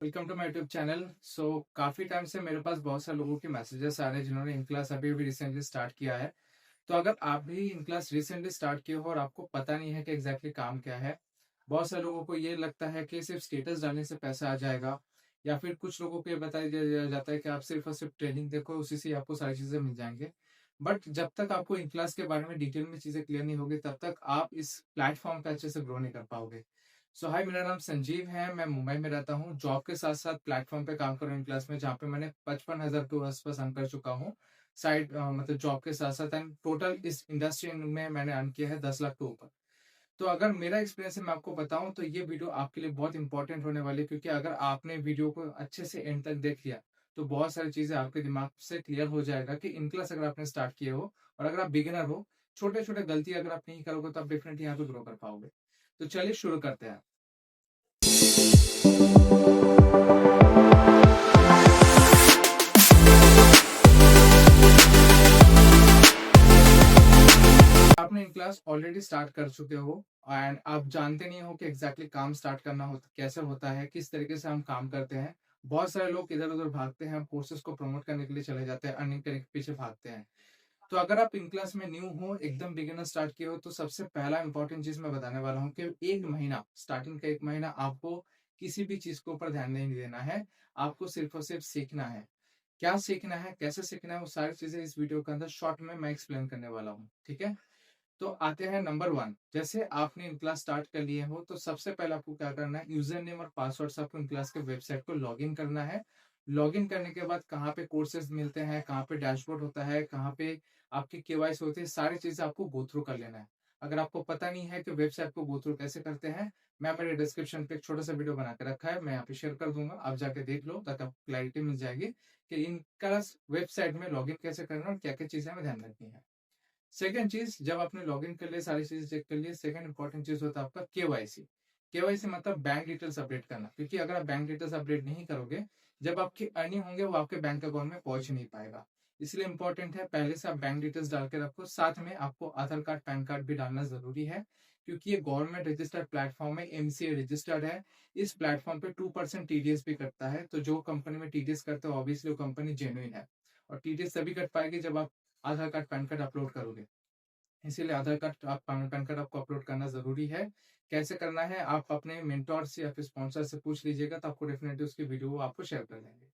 Welcome to my YouTube channel. काफी time से मेरे पास बहुत सारे लोगों के मैसेजेस आ रहे हैं जिन्होंने इन क्लास अभी अभी रिसेंटली स्टार्ट किया है। तो अगर आप भी इन क्लास रिसेंटली स्टार्ट किए हो और आपको पता नहीं है कि एग्जैक्टली काम क्या है, बहुत सारे लोगों को ये लगता है कि सिर्फ स्टेटस डालने से पैसा आ जाएगा, या फिर कुछ लोगों को ये बता दिया जाता है कि आप सिर्फ और सिर्फ ट्रेनिंग देखो, उसी से आपको सारी चीजें मिल जाएंगे। बट जब तक आपको इन क्लास के बारे में डिटेल में चीजें क्लियर नहीं होगी, तब तक आप इस प्लेटफॉर्म पे अच्छे से ग्रो नहीं कर पाओगे। हाय, मेरा नाम संजीव है। मैं मुंबई में रहता हूँ। जॉब के साथ साथ प्लेटफॉर्म पे काम कर रहा हूँ क्लास में, जहाँ पे मैंने 55,000 के आसपास अर्न कर चुका हूँ साइड मतलब जॉब के साथ साथ। एंड टोटल इस इंडस्ट्री में मैंने अर्न किया है 10 लाख के ऊपर। तो अगर मेरा एक्सपीरियंस है मैं आपको बताऊं, तो ये वीडियो आपके लिए बहुत इंपॉर्टेंट होने वाली है, क्योंकि अगर आपने वीडियो को अच्छे से एंड तक देख लिया तो बहुत सारी चीजें आपके दिमाग से क्लियर हो जाएगा कि इन क्लास अगर आपने स्टार्ट किए हो और अगर आप बिगिनर हो, छोटे छोटे गलती अगर आप नहीं करोगे तो आप डेफिनेटली यहाँ पे ग्रो कर पाओगे। तो चलिए शुरू करते हैं। आपने इन क्लास ऑलरेडी स्टार्ट कर चुके हो एंड आप जानते नहीं हो कि एग्जैक्टली काम स्टार्ट करना होता कैसे होता है, किस तरीके से हम काम करते हैं। बहुत सारे लोग इधर उधर भागते हैं, कोर्सेज को प्रमोट करने के लिए चले जाते हैं, अर्निंग करने के पीछे भागते हैं। तो अगर आप इन क्लास में न्यू हो, एकदम बिगिनर स्टार्ट किए हो, तो सबसे पहला इंपॉर्टेंट चीज मैं बताने वाला हूँ कि एक महीना, स्टार्टिंग का एक महीना आपको किसी भी चीज के ऊपर ध्यान नहीं देना है। आपको सिर्फ और सिर्फ सीखना है। क्या सीखना है, कैसे सीखना है, वो सारी चीजें इस वीडियो के अंदर शॉर्ट में मैं एक्सप्लेन करने वाला हूँ। ठीक है। तो आते हैं नंबर वन। जैसे आपने इन क्लास स्टार्ट कर लिए हो, तो सबसे पहले आपको क्या करना है, यूजर नेम और पासवर्ड से आपको इन क्लास के वेबसाइट को लॉग इन करना है। लॉग इन करने के बाद कहाँ पे कोर्सेज मिलते हैं, कहाँ पे डैशबोर्ड होता है, कहाँ पे आपकी केवाईसी होती है, सारी चीजें आपको गो थ्रू कर लेना है। अगर आपको पता नहीं है कि वेबसाइट को गो थ्रू कैसे करते हैं, मैं मेरे डिस्क्रिप्शन पे एक छोटा सा वीडियो बना के रखा है, मैं यहाँ पे शेयर कर दूंगा, आप जाके देख लो ताकि आपको क्लैरिटी मिल जाएगी कि इन क्लास वेबसाइट में लॉग इन कैसे करना है और क्या क्या चीजें हमें ध्यान रखनी है। सेकंड चीज, जब आपने लॉगिन कर लिया, सारी चीजें चेक कर लिए, सेकंड इंपॉर्टेंट चीज होता है आपका केवाईसी। केवाईसी मतलब बैंक डिटेल्स अपडेट करना, क्योंकि अगर आप बैंक डिटेल्स अपडेट नहीं करोगे, जब आपकी अर्निंग होंगे वो आपके बैंक अकाउंट में पहुंच नहीं पाएगा। इसलिए इंपॉर्टेंट है पहले से आप बैंक डिटेल्स डाल के रखो। साथ में आपको आधार कार्ड, पैन कार्ड भी डालना जरूरी है, क्योंकि ये गवर्नमेंट रजिस्टर्ड प्लेटफॉर्म है, एमसीए रजिस्टर्ड है। इस प्लेटफॉर्म पे 2% टीडीएस भी कटता है। तो जो कंपनी में टीडीएस करते हो, ऑब्वियसली वो कंपनी जेन्युइन है। और टीडीएस तभी कट पाएगी जब आप आधार कार्ड, पैन कार्ड अपलोड करोगे। इसीलिए आधार कार्ड, आप पैन कार्ड आपको अपलोड करना जरूरी है। कैसे करना है, आप अपने मेंटोर से या फिर स्पॉन्सर से पूछ लीजिएगा, तो आपको डेफिनेटली उसकी वीडियो आपको शेयर कर देंगे।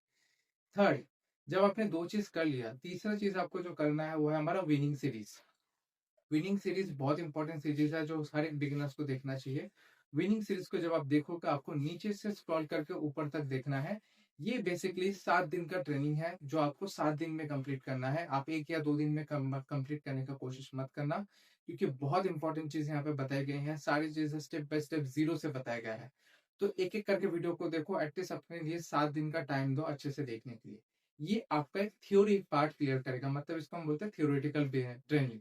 थर्ड, जब आपने दो चीज कर लिया, तीसरा चीज आपको जो करना है वो है हमारा विनिंग सीरीज। विनिंग सीरीज बहुत इंपॉर्टेंट सीरीज है जो हर एक बिगिनर्स को देखना चाहिए। विनिंग सीरीज को जब आप देखोगे, आपको नीचे से स्क्रॉल करके ऊपर तक देखना है। ये बेसिकली 7 दिन का ट्रेनिंग है जो आपको 7 दिन में कंप्लीट करना है। आप 1 या 2 दिन में कंप्लीट करने का कोशिश मत करना, क्योंकि बहुत इंपॉर्टेंट चीज यहाँ पे बताई गई है। सारी चीजें स्टेप बाय स्टेप जीरो से बताया गया है। तो एक एक करके वीडियो को देखो, एटलीस्ट अपने लिए 7 दिन का टाइम दो अच्छे से देखने के लिए। ये आपका एक थ्योरी पार्ट क्लियर करेगा, मतलब इसको हम बोलते हैं थ्योरेटिकल ट्रेनिंग।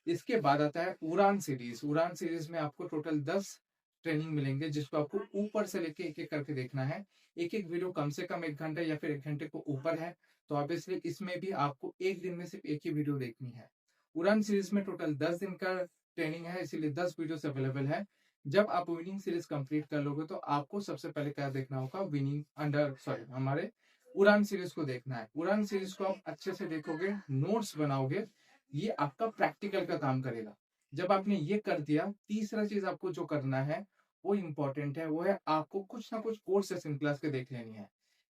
इसके बाद आता है उड़ान सीरीज। उड़ान सीरीज में आपको टोटल 10 ट्रेनिंग मिलेंगे, जिसको आपको ऊपर से लेके एक एक करके देखना है। एक एक वीडियो कम से कम 1 घंटा या फिर 1 घंटे को ऊपर है। तो ऑब्वियसली इसमें भी आपको एक दिन में सिर्फ एक ही वीडियो देखनी है। उड़ान सीरीज में टोटल 10 दिन का ट्रेनिंग है, इसीलिए 10 वीडियो अवेलेबल है। जब आप विनिंग सीरीज कंप्लीट कर लोगे, तो आपको सबसे पहले क्या देखना होगा, विनिंग अंडर सॉरी हमारे उड़ान सीरीज को देखना है। उड़ान सीरीज को आप अच्छे से देखोगे, नोट्स बनाओगे, ये आपका प्रैक्टिकल का काम करेगा। जब आपने ये कर दिया, तीसरा चीज आपको जो करना है वो इंपॉर्टेंट है, वो है आपको कुछ ना कुछ कोर्सेस इन क्लास के देख लेनी है।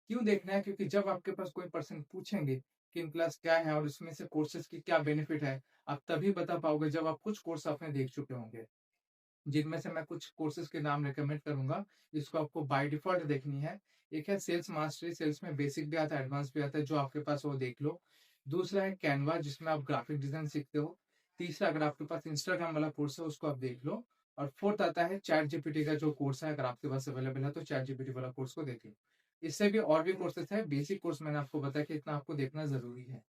क्यों देखना है, क्योंकि जब आपके पास कोई पर्सन पूछेंगे कि इन क्लास क्या है और इसमें से कोर्सेज की क्या बेनिफिट है, आप तभी बता पाओगे जब आप कुछ कोर्स आपने देख चुके होंगे। जिनमें से मैं कुछ कोर्सेज के नाम रेकमेंड करूंगा, जिसको आपको बाय डिफॉल्ट देखनी है। एक है सेल्स मास्टरी, सेल्स में बेसिक भी आता है, एडवांस भी आता है, जो आपके पास वो देख लो। दूसरा है कैनवा, जिसमें आप ग्राफिक डिजाइन सीखते हो। तीसरा, अगर आपके पास इंस्टाग्राम वाला कोर्स है, उसको आप देख लो। और फोर्थ आता है चैट जीपीटी का जो कोर्स है, अगर आपके पास अवेलेबल है तो चैट जीपीटी वाला कोर्स को देख लो। इससे भी और भी कोर्सेस है, बेसिक कोर्स मैंने आपको बताया कि इतना आपको देखना जरूरी है।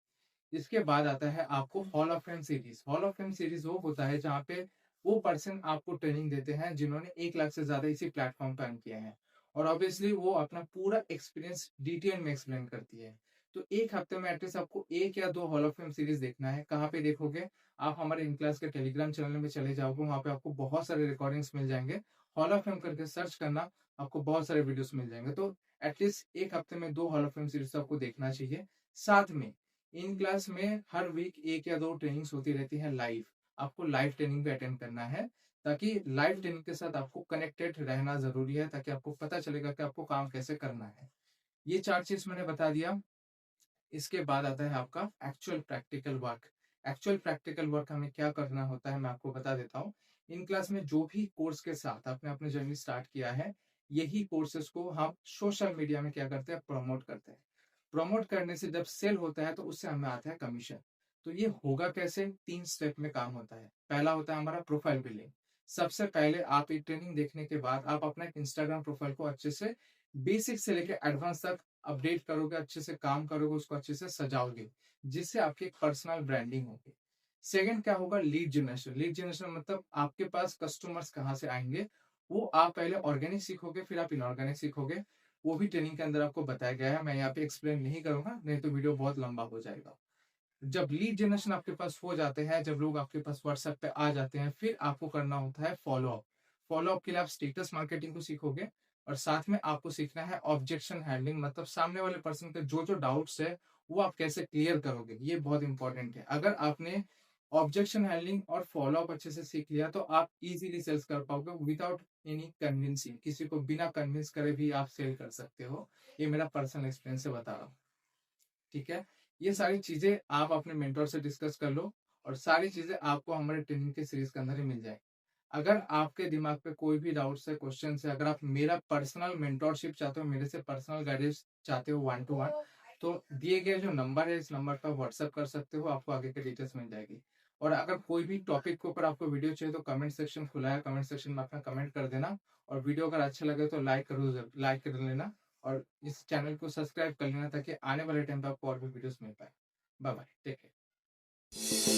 इसके बाद आता है आपको hall of fame series. Hall of fame series वो होता है जहाँ पे वो पर्सन आपको ट्रेनिंग देते हैं जिन्होंने 1 लाख से ज्यादा इसी प्लेटफॉर्म पर अर्न किया है। और ऑब्वियसली वो अपना पूरा एक्सपीरियंस डिटेल में एक्सप्लेन करती है। तो एक हफ्ते में एटलीस्ट आपको 1 या 2 हॉल ऑफ फेम सीरीज देखना है। कहाँ पे देखोगे, आप हमारे इन क्लास के टेलीग्राम चैनल में चले जाओगे, वहाँ पे आपको बहुत सारे रिकॉर्डिंग्स मिल जाएंगे। हॉल ऑफ फेम करके सर्च करना, आपको बहुत सारे वीडियोस मिल जाएंगे। तो एटलीस्ट एक हफ्ते में 2 हॉल ऑफ फेम सीरीज आपको देखना चाहिए। साथ में इन क्लास में हर वीक 1 या 2 ट्रेनिंग्स होती रहती है लाइव। आपको लाइव ट्रेनिंग भी अटेंड करना है, ताकि लाइव ट्रेनिंग के साथ आपको कनेक्टेड रहना ज़रूरी है, ताकि आपको पता चलेगा कि आपको काम कैसे करना है। ये 4 चीज़ मैंने बता दिया। इसके बाद आता है आपका actual practical work. Actual practical work हमें क्या करना होता है, मैं आपको बता देता हूँ। इन क्लास में जो भी कोर्स के साथ आपने अपनी जर्नी स्टार्ट किया है, यही कोर्सेज को हम सोशल मीडिया में क्या करते हैं, प्रमोट करते हैं। प्रमोट करने से जब सेल होता है तो उससे हमें आता है कमीशन। तो ये होगा कैसे? 3 स्टेप में काम होता है। पहला होता है हमारा प्रोफाइल बिल्डिंग। सबसे पहले आप ये ट्रेनिंग देखने के बाद आप अपना इंस्टाग्राम प्रोफाइल को अच्छे से बेसिक से लेकर एडवांस तक अपडेट करोगे, अच्छे से काम करोगे, उसको अच्छे से सजाओगे, जिससे आपकी एक पर्सनल ब्रांडिंग होगी। सेकंड क्या होगा? Lead generation. लीड जनरेशन मतलब आपके पास कस्टमर्स कहाँ से आएंगे, वो आप पहले ऑर्गेनिक सीखोगे, फिर आप इनऑर्गेनिक सीखोगे। वो भी ट्रेनिंग के अंदर आपको बताया गया है, मैं यहाँ पे एक्सप्लेन नहीं करूंगा, नहीं तो वीडियो बहुत लंबा हो जाएगा। जब लीड जनरेशन आपके पास हो जाते हैं, जब लोग आपके पास व्हाट्सएप पे आ जाते हैं, फिर आपको करना होता है फॉलो अप। फॉलो अप के लिए आप स्टेटस मार्केटिंग को सीखोगे, और साथ में आपको सीखना है ऑब्जेक्शन हैंडलिंग, मतलब सामने वाले पर्सन के जो जो डाउट्स है वो आप कैसे क्लियर करोगे, ये बहुत इंपॉर्टेंट है। अगर आपने ऑब्जेक्शन हैंडलिंग और फॉलो अप अच्छे से सीख लिया तो आप इजीली सेल्स कर पाओगे विदाउट एनी कन्विंसिंग। किसी को बिना कन्विंस करे भी आप सेल कर सकते हो। ये मेरा पर्सनल एक्सपीरियंस से बता रहा हूँ। ठीक है, ये सारी चीजें आप अपने मेंटर से डिस्कस कर लो, और सारी चीजें आपको हमारे ट्रेनिंग के सीरीज के अंदर ही मिल जाए। अगर आपके दिमाग पे कोई भी डाउट्स है, क्वेश्चन है, अगर आप मेरा पर्सनल मेंटोरशिप चाहते हो, मेरे से पर्सनल गाइडेंस चाहते हो 1 to 1, तो दिए गए जो नंबर है, इस नंबर पर व्हाट्सएप कर सकते हो, आपको आगे के डिटेल्स मिल जाएगी। और अगर कोई भी टॉपिक के ऊपर आपको वीडियो चाहिए तो कमेंट सेक्शन खुला है, कमेंट सेक्शन में अपना कमेंट कर देना। और वीडियो अगर अच्छा लगे तो लाइक कर लेना, और इस चैनल को सब्सक्राइब कर लेना, ताकि आने वाले टाइम पे आपको और भी वीडियोस मिल पाए। Bye bye, take care.